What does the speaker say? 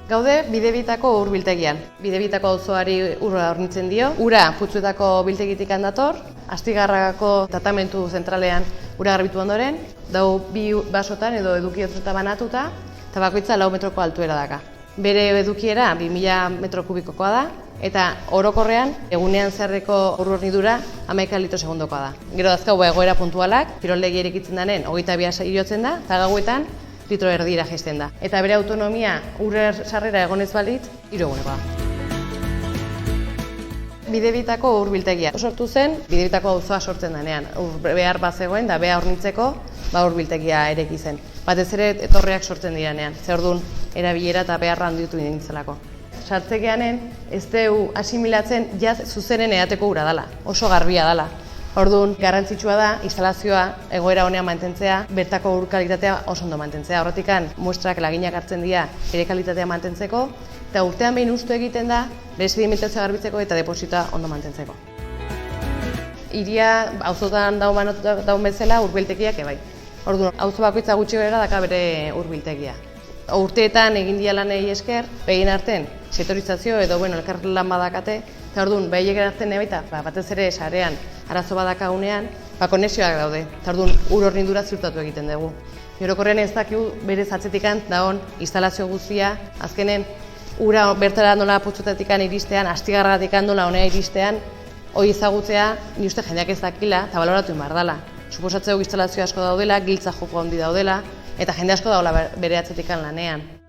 Gaude Bidebitako urbiltegian. Bidebitako auzoari ura hornitzen dio. Ura Putzuetako biltegitik dator, Astigarragako tratamentu zentralean ura garbitu ondoren, dau bi basotan edo edukiotzeta banatuta, eta bakoitza 4 metroko altuera daka. Bere edukiera 2000 metro kubikokoa da, eta orokorrean egunean zerreko ur hornidura 11 litro segundokoa da. Gero dazkau egoera puntualak, kiroldegi erekitzen denen 22 irotzen da, eta gauetan litro erdira jaisten da. Eta bere autonomia ur sarrera egonez balitz, 3 egunekoa. Bidebitako urbiltegia. Sortu zen, Bidebitako auzoa sortzen denean. Behar bazegoen da behar hornitzeko urbiltegia ereki zen. Batez ere etorreak sortzen direnean. Zer orduan erabilera eta beharra handitu nintzelako. Sartzekeanen ez dugu asimilatzen jaz zuzenen edateko ura dela, oso garbia dela. Orduan, garrantzitsua da instalazioa egoera honean mantentzea, bertako ur kalitatea oso ondo mantentzea. Horretikan muestrak laginak hartzen dira ere kalitatea mantentzeko, eta urtean behin ustu egiten da, bere sedimentazioa garbitzeko eta depositoa ondo mantentzeko. Hiria auzotan daun bezala urbiltegiak ebai. Orduan, auzo bakoitza gutxi gara daka bere urbiltegia. Urteetan egin dia lanei esker, begin arten sektorizazio edo elkar lan badakate, eta orduan, behiek arten ebaita, batez ere sarean arazo badakaunean, konexioak daude, eta orduan ur hornidura ziurtatu egiten dugu. Orokorrean ez dakigu berez atzetikan dagoen instalazio guztia, azkenen ura bertara nola Putzuetatik iristean, Astigarragatik nola honea iristean, hori ezagutzea, ni uste jendeak ez dakila eta baloratu inbar dela. Suposatzeu instalazio asko daudela, giltza joko handi daudela, eta jende asko dagoela bere atzetikan lanean.